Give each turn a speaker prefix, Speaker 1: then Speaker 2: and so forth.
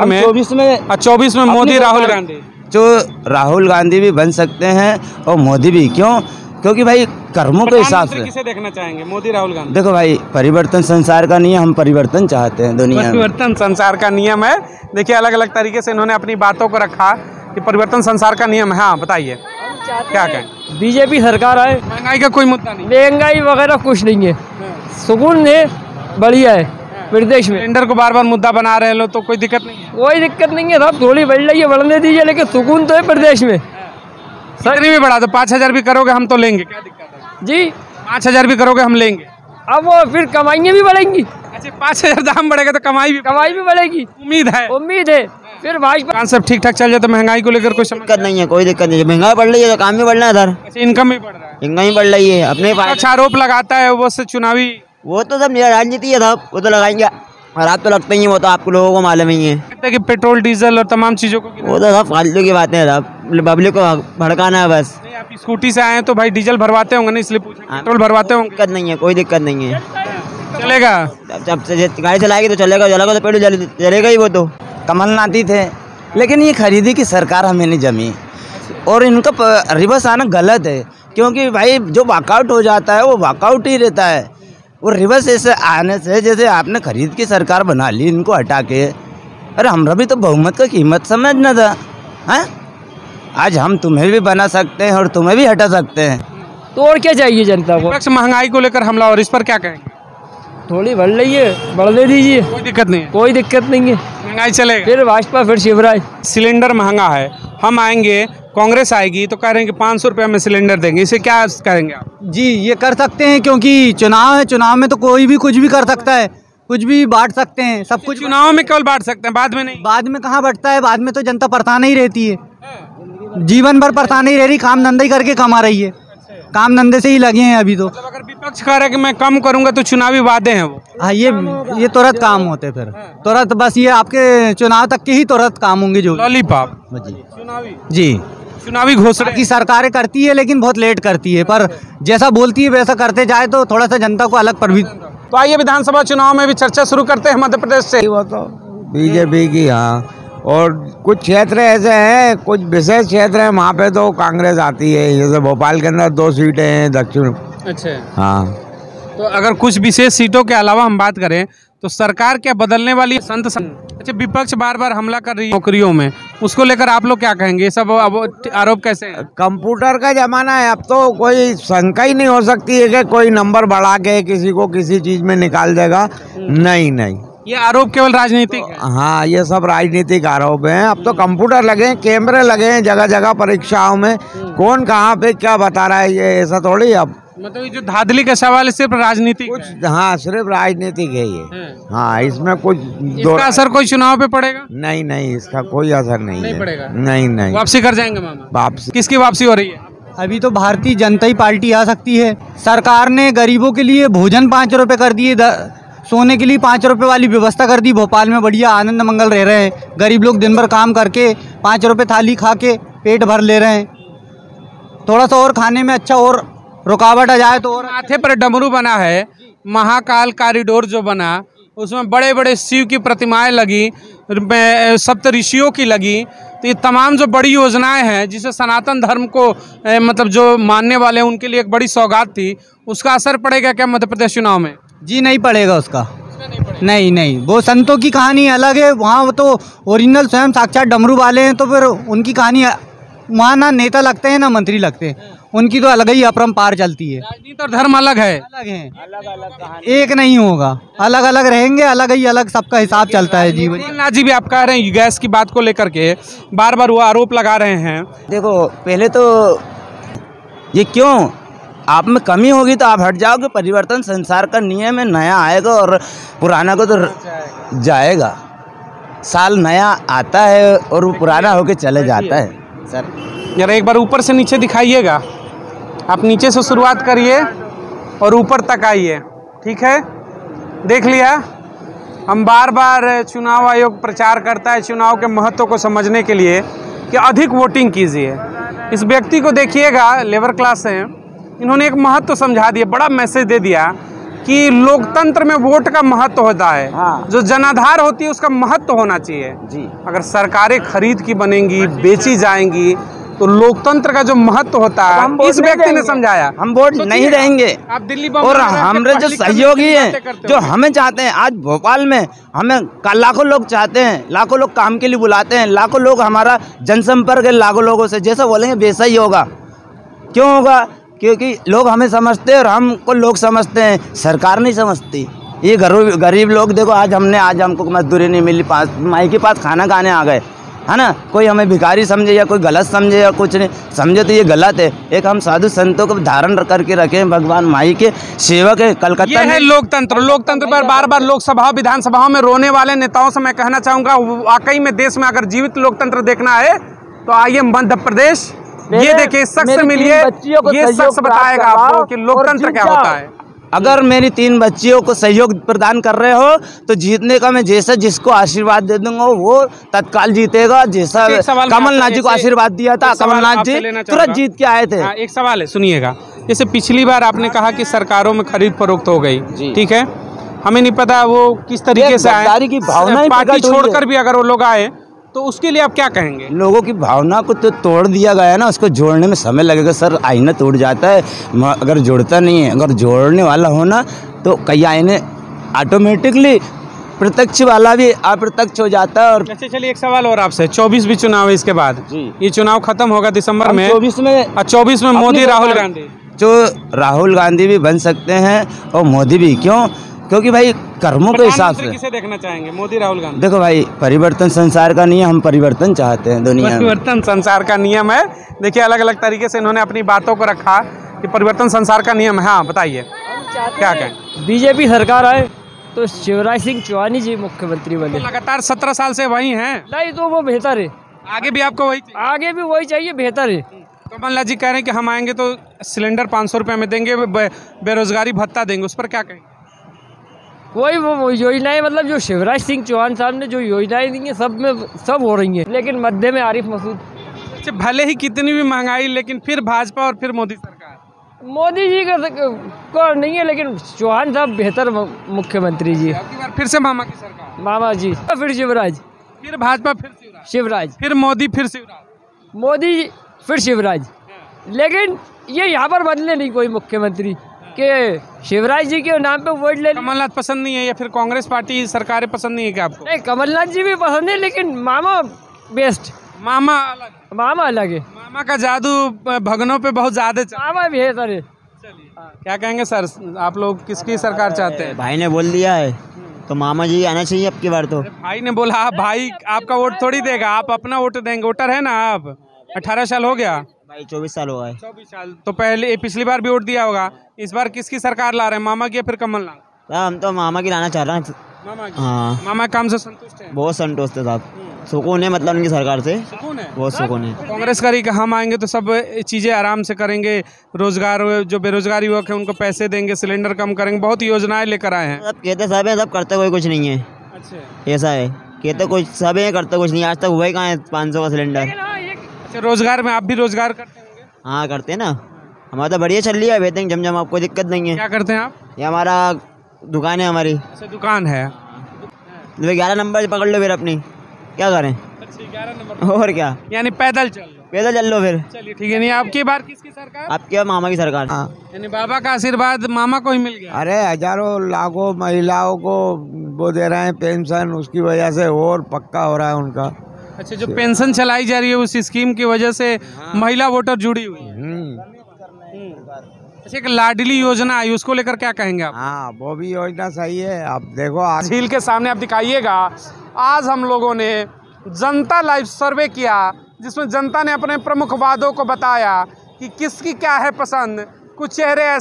Speaker 1: 2024 में 24 में मोदी राहुल गांधी,
Speaker 2: जो राहुल गांधी भी बन सकते हैं और मोदी भी। क्यों? क्योंकि भाई कर्मों के हिसाब से।
Speaker 1: किसे देखना चाहेंगे, मोदी राहुल गांधी?
Speaker 2: देखो भाई, परिवर्तन संसार का नियम, हम परिवर्तन चाहते हैं दुनिया में।
Speaker 1: परिवर्तन संसार का नियम है। देखिए अलग अलग तरीके से इन्होंने अपनी बातों को रखा कि परिवर्तन संसार का नियम है। हाँ बताइए क्या कहें?
Speaker 3: बीजेपी सरकार आए,
Speaker 1: महंगाई का कोई मुद्दा नहीं,
Speaker 3: महंगाई वगैरह कुछ नहीं है, सुकून है, बढ़िया है प्रदेश में।
Speaker 1: सिलेंडर को बार बार मुद्दा बना रहे लो तो कोई दिक्कत नहीं है?
Speaker 3: कोई दिक्कत नहीं है साहब, थोड़ी बढ़ रही है, बढ़ने दीजिए, लेकिन सुकून तो है प्रदेश में।
Speaker 1: कितनी भी बढ़ा दो, 5,000 भी करोगे हम तो लेंगे, क्या दिक्कत है
Speaker 3: जी?
Speaker 1: 5,000 भी करोगे हम लेंगे।
Speaker 3: अब वो फिर कमाइयाँ भी बढ़ेंगी।
Speaker 1: अच्छा 5,000 दाम बढ़ेगा तो कमाई भी
Speaker 3: बढ़ेगी,
Speaker 1: उम्मीद है।
Speaker 3: फिर भाजपा
Speaker 1: सब ठीक ठाक चल जाए तो महंगाई को लेकर कोई
Speaker 2: दिक्कत नहीं है, कोई दिक्कत नहीं है। महंगाई बढ़ रही है तो काम भी बढ़ना है सर।
Speaker 1: अच्छा इनकम भी बढ़ रहा है,
Speaker 2: इनकम ही बढ़ रही है अपने
Speaker 1: अच्छा आरोप लगाता है वो से चुनावी,
Speaker 2: वो तो सब राजनीति है साहब, वो तो लगाएंगे और आप तो लगते ही है, वो तो आपको लोगों को मालूम ही है
Speaker 1: कि पेट्रोल डीजल और तमाम चीजों को
Speaker 2: वो तो सब फालतू की बातें हैं साहब, पब्लिक को भड़काना है बस।
Speaker 1: आप स्कूटी से आए तो भाई डीजल भरवाते होंगे ना, इसलिए पूछा, पेट्रोल भरवाते होंगे?
Speaker 2: दिक्कत नहीं है, कोई दिक्कत नहीं है,
Speaker 1: चलेगा।
Speaker 2: जब गाड़ी चलाएगी तो चलेगा तो पेट्रोल चलेगा ही। वो तो कमलनाथ ही थे, लेकिन ये खरीदी की सरकार हमें नहीं जमी और इनका रिवर्स आना गलत है। क्योंकि भाई जो वॉकआउट हो जाता है वो वॉकआउट ही रहता है, वो रिवर्स ऐसे आने से, जैसे आपने खरीद की सरकार बना ली इनको हटा के, अरे हमरा भी तो बहुमत का कीमत समझना था। हैं आज हम तुम्हें भी बना सकते हैं और तुम्हें भी हटा सकते हैं,
Speaker 3: तो और क्या चाहिए जनता को?
Speaker 1: महंगाई को लेकर हमला और इस पर क्या कहेंगे?
Speaker 3: थोड़ी बढ़ रही है, बढ़ने दीजिए,
Speaker 1: कोई दिक्कत नहीं है,
Speaker 3: कोई दिक्कत नहीं है,
Speaker 1: महंगाई चलेगा।
Speaker 3: फिर भाजपा, फिर शिवराज।
Speaker 1: सिलेंडर महंगा है, हम आएंगे, कांग्रेस आएगी तो कह रहे हैं कि 500 रुपये में सिलेंडर देंगे, इसे क्या करेंगे आप?
Speaker 4: जी ये कर सकते हैं, क्योंकि चुनाव है, चुनाव में तो कोई भी कुछ भी कर सकता है, कुछ भी बांट सकते हैं, सब कुछ।
Speaker 1: चुनाव में केवल बांट सकते हैं, बाद में नहीं।
Speaker 4: बाद में कहाँ बढ़ता है, बाद में तो जनता परेशान ही रहती है, जीवन भर परेशान ही रह रही, काम धंधा ही करके कमा रही है, काम धंधे से ही लगे हैं अभी तो।
Speaker 1: अगर विपक्ष कह रहा है कि मैं कम करूंगा तो चुनावी वादे हैं वो।
Speaker 4: हाँ ये तुरंत काम होते, फिर तुरंत, बस ये आपके चुनाव तक के ही तुरंत काम होंगे जो
Speaker 1: लॉलीपॉप
Speaker 4: जी
Speaker 1: चुनावी घोषणा
Speaker 4: की सरकारें करती है, लेकिन बहुत लेट करती है, पर जैसा बोलती है वैसा करते जाए तो थोड़ा सा जनता को अलग प्रभावित।
Speaker 1: तो आइए विधानसभा चुनाव में भी चर्चा शुरू करते हैं मध्य प्रदेश से।
Speaker 5: वो तो बीजेपी की, हाँ, और कुछ क्षेत्र ऐसे हैं, कुछ विशेष क्षेत्र हैं वहाँ पे तो कांग्रेस आती है, जैसे भोपाल के अंदर 2 सीटें हैं दक्षिण।
Speaker 1: अच्छा
Speaker 5: हाँ,
Speaker 1: तो अगर कुछ विशेष सीटों के अलावा हम बात करें तो सरकार क्या बदलने वाली है? अच्छा विपक्ष बार बार हमला कर रही है नौकरियों में, उसको लेकर आप लोग क्या कहेंगे? ये सब आरोप कैसे हैं?
Speaker 5: कंप्यूटर का जमाना है, अब तो कोई शंका ही नहीं हो सकती है कि कोई नंबर बढ़ा के किसी को किसी चीज में निकाल देगा। नहीं,
Speaker 1: ये आरोप केवल राजनीतिक है।
Speaker 5: हाँ, ये सब राजनीतिक आरोप हैं। अब तो कंप्यूटर लगे हैं, कैमरे लगे हैं जगह जगह परीक्षाओं में, कौन कहाँ पे क्या बता रहा है, ये ऐसा थोड़ी। अब
Speaker 1: मतलब ये जो धांधली का सवाल है सिर्फ राजनीतिक
Speaker 5: कुछ, हाँ सिर्फ राजनीतिक है ये। हाँ, इसमें कुछ
Speaker 1: इसका असर कोई चुनाव पे पड़ेगा?
Speaker 5: नहीं, इसका कोई असर नहीं
Speaker 1: पड़ेगा।
Speaker 5: नहीं,
Speaker 1: वापसी कर जाएंगे मामा?
Speaker 5: वापसी
Speaker 1: किसकी वापसी हो रही है?
Speaker 4: अभी तो भारतीय जनता पार्टी आ सकती है। सरकार ने गरीबों के लिए भोजन 5 रुपये कर दिए, सोने के लिए 5 रुपये वाली व्यवस्था कर दी। भोपाल में बढ़िया आनंद मंगल रह रहे हैं, गरीब लोग दिन भर काम करके 5 रुपये थाली खा के पेट भर ले रहे हैं। थोड़ा सा और खाने में अच्छा और रुकावट आ जाए तो। और
Speaker 1: माथे पर डमरू बना है, महाकाल कॉरिडोर जो बना, उसमें बड़े बड़े शिव की प्रतिमाएं लगी, सप्त ऋषियों की लगी, तो ये तमाम जो बड़ी योजनाएं हैं जिसे सनातन धर्म को मतलब जो मानने वाले हैं उनके लिए एक बड़ी सौगात थी, उसका असर पड़ेगा क्या मध्य प्रदेश चुनाव में?
Speaker 4: जी नहीं पड़ेगा उसका, नहीं, वो संतों की कहानी अलग है, वहाँ तो ओरिजिनल स्वयं साक्षात डमरू वाले हैं, तो फिर उनकी कहानी वहाँ ना नेता लगते हैं ना मंत्री लगते हैं, उनकी तो अलग ही अपरंपार चलती है।
Speaker 1: राजनीति और धर्म अलग है,
Speaker 4: अलग है, एक नहीं होगा, अलग अलग रहेंगे, अलग ही अलग सबका हिसाब चलता है जीवन।
Speaker 1: कमलनाथ जी भी आप कह रहे हैं गैस की बात को लेकर के बार बार वो आरोप लगा रहे हैं।
Speaker 2: देखो पहले तो ये क्यों, आप में कमी होगी तो आप हट जाओगे, परिवर्तन संसार का नियम है, नया आएगा और पुराना को तो जाएगा। साल नया आता है और वो पुराना होके चले जाता है। सर
Speaker 1: यार एक बार ऊपर से नीचे दिखाइएगा, आप नीचे से शुरुआत करिए और ऊपर तक आइए, ठीक है? देख लिया, हम बार बार चुनाव आयोग प्रचार करता है चुनाव के महत्व को समझने के लिए कि अधिक वोटिंग कीजिए। इस व्यक्ति को देखिएगा, लेबर क्लास हैं, इन्होंने एक महत्व समझा दिया, बड़ा मैसेज दे दिया कि लोकतंत्र में वोट का महत्व होता है।
Speaker 2: हाँ।
Speaker 1: जो जनाधार होती है उसका महत्व होना चाहिए
Speaker 2: जी।
Speaker 1: अगर सरकारें खरीद की बनेंगी, बेची जाएंगी, तो लोकतंत्र का जो महत्व होता है इस व्यक्ति ने समझाया।
Speaker 2: हम वोट नहीं देंगे।
Speaker 1: आप दिल्ली
Speaker 2: और हमारे जो सहयोगी हैं, जो हमें चाहते हैं, आज भोपाल में हमें लाखों लोग चाहते हैं, लाखों लोग काम के लिए बुलाते हैं, लाखों लोग हमारा जनसंपर्क है लाखों लोगों से। जैसा बोलेंगे वैसा ही होगा। क्यों होगा? क्योंकि लोग हमें समझते हैं और हमको लोग समझते हैं, सरकार नहीं समझती। ये गरीब लोग देखो, आज हमको मजदूरी नहीं मिली, माई के पास खाना खाने आ गए, है ना। कोई हमें भिखारी समझे या कोई गलत समझे या कुछ नहीं समझे, तो ये गलत है। एक हम साधु संतों को धारण करके रखे, भगवान माई के सेवक है। कलकत्ता
Speaker 1: ये है लोकतंत्र। लोकतंत्र पर बार बार लोकसभा विधानसभाओं में रोने वाले नेताओं से मैं कहना चाहूंगा, वाकई में देश में अगर जीवित लोकतंत्र देखना है तो आइए मध्य प्रदेश, ये देखिए, इस शख्स से मिलिए, ये शख्स बताएगा आपको कि लोकतंत्र क्या होता है।
Speaker 2: अगर मेरी 3 बच्चियों को सहयोग प्रदान कर रहे हो तो जीतने का मैं जैसा जिसको आशीर्वाद दे दूंगा वो तत्काल जीतेगा। जैसा कमलनाथ जी को आशीर्वाद दिया था, कमलनाथ जी तुरंत जीत के आए थे।
Speaker 1: एक सवाल है, सुनिएगा। जैसे पिछली बार आपने कहा कि सरकारों में खरीद फरोख्त हो गई, ठीक है, हमें नहीं पता वो किस तरीके से आए, पार्टी छोड़कर भी अगर वो लोग आए तो उसके लिए आप क्या कहेंगे?
Speaker 2: लोगों की भावना को तो तोड़ दिया गया है ना, उसको जोड़ने में समय लगेगा सर। आईना टूट जाता है अगर जोड़ता नहीं है। अगर जोड़ने वाला हो ना तो कई आईने ऑटोमेटिकली प्रत्यक्ष वाला भी अप्रत्यक्ष हो जाता है। और
Speaker 1: अच्छा, चलिए एक सवाल और आपसे। 24 भी चुनाव है इसके बाद, ये चुनाव खत्म होगा दिसंबर में, 24 में मोदी राहुल गांधी,
Speaker 2: जो राहुल गांधी भी बन सकते हैं और मोदी भी। क्यों? क्योंकि भाई कर्मों के हिसाब से।
Speaker 1: किसे देखना चाहेंगे, मोदी राहुल गांधी?
Speaker 2: देखो भाई, परिवर्तन संसार का नियम, हम परिवर्तन चाहते हैं दुनिया में।
Speaker 1: परिवर्तन संसार का नियम है। देखिए, अलग अलग तरीके से इन्होंने अपनी बातों को रखा कि परिवर्तन संसार का नियम है। हाँ, बताइए क्या कहें?
Speaker 3: बीजेपी सरकार आए तो शिवराज सिंह चौहान जी मुख्यमंत्री बने।
Speaker 1: तो लगातार 17 साल से वही हैं।
Speaker 3: नहीं तो वो बेहतर है,
Speaker 1: आगे भी आपको वही चाहिए?
Speaker 3: आगे भी वही चाहिए, बेहतर है।
Speaker 1: कमलनाथ जी कह रहे हैं कि हम आएंगे तो सिलेंडर 500 रुपये में देंगे, बेरोजगारी भत्ता देंगे, उस पर क्या कहेंगे?
Speaker 3: वही वो योजनाएं, मतलब जो शिवराज सिंह चौहान साहब ने जो योजनाएं दी हैं सब हो रही हैं, लेकिन मध्य में आरिफ मसूद।
Speaker 1: अच्छा, भले ही कितनी भी महंगाई, लेकिन फिर भाजपा और फिर मोदी सरकार।
Speaker 3: मोदी जी का नहीं है, लेकिन चौहान साहब बेहतर मुख्यमंत्री जी।
Speaker 1: अगली बार फिर से मामा की सरकार,
Speaker 3: मामा जी, फिर शिवराज,
Speaker 1: फिर भाजपा, फिर
Speaker 3: शिवराज,
Speaker 1: फिर मोदी, फिर शिवराज,
Speaker 3: मोदी फिर शिवराज। लेकिन ये यहाँ पर बदले नहीं कोई मुख्यमंत्री के शिवराज जी के नाम पे वोट ले।
Speaker 1: कमलनाथ पसंद नहीं है या फिर कांग्रेस पार्टी सरकारें पसंद नहीं है क्या आपको?
Speaker 3: नहीं, कमलनाथ जी भी पसंद है, लेकिन मामा बेस्ट।
Speaker 1: मामा अलग,
Speaker 3: मामा अलग है।
Speaker 1: मामा का जादू भगनों पे बहुत ज्यादा।
Speaker 3: मामा बेहतर है।
Speaker 1: क्या कहेंगे सर, आप लोग किसकी सरकार चाहते हैं?
Speaker 2: भाई ने बोल दिया है तो मामा जी आना चाहिए अब की बार। तो
Speaker 1: भाई ने बोला, आप भाई आपका वोट थोड़ी देगा, आप अपना वोट देंगे। वोटर है ना आप? 18 साल हो गया
Speaker 2: भाई, 24 साल हो गए।
Speaker 1: 24 साल तो पहले पिछली बार भी वोट दिया होगा। इस बार किसकी सरकार ला रहे हैं, मामा की या फिर कमलनाथ?
Speaker 2: हम तो मामा की लाना चाह रहे हैं।
Speaker 1: मामा की।
Speaker 2: हाँ,
Speaker 1: मामा काम से संतुष्ट है?
Speaker 2: बहुत संतुष्ट है साहब, सुकून है, मतलब उनकी सरकार से
Speaker 1: सुकून है,
Speaker 2: बहुत सुकून है।
Speaker 1: कांग्रेस करी कि हम आएंगे तो सब चीज़ें आराम से करेंगे, रोजगार, जो बेरोजगार युवक है उनको पैसे देंगे, सिलेंडर कम करेंगे, बहुत योजनाएं लेकर आए हैं।
Speaker 2: सब कहते सब है, सब करते कोई कुछ नहीं है।
Speaker 1: अच्छा,
Speaker 2: ऐसा है, कहते कुछ सब है, करते कुछ नहीं। आज तक हुआ ही कहाँ है 500 का सिलेंडर।
Speaker 1: अच्छा, रोजगार में आप भी रोजगार करते होंगे?
Speaker 2: हाँ, करते हैं ना। हमारा तो बढ़िया चल रही है, बेहतरीन जमजम, आपको दिक्कत नहीं है।
Speaker 1: क्या करते हैं आप?
Speaker 2: ये हमारा दुकान है हमारी।
Speaker 1: अच्छा, दुकान है।
Speaker 2: 11 नंबर पकड़ लो फिर अपनी, क्या करें?
Speaker 1: अच्छा, 11 नंबर।
Speaker 2: और क्या,
Speaker 1: यानी पैदल चल
Speaker 2: लो फिर।
Speaker 1: चलिए ठीक है। नहीं, आपकी बार किसकी सरकार?
Speaker 2: आपके मामा की सरकार। हाँ,
Speaker 1: यानी बाबा का आशीर्वाद मामा को ही मिल गया।
Speaker 5: अरे हजारों लाखों महिलाओं को वो दे रहे हैं पेंशन, उसकी वजह से और पक्का हो रहा है उनका।
Speaker 1: अच्छा, जो पेंशन चलाई जा रही है उस स्कीम की वजह से महिला वोटर जुड़ी हुई है। अच्छा, एक लाडली योजना आई, उसको लेकर क्या कहेंगे आप?
Speaker 5: हाँ, वो भी योजना सही है। आप देखो आज
Speaker 1: झील के सामने आप दिखाइएगा। आज हम लोगों ने जनता लाइव सर्वे किया, जिसमें जनता ने अपने प्रमुख वादों को बताया कि किसकी क्या है पसंद। कुछ चेहरे ऐसे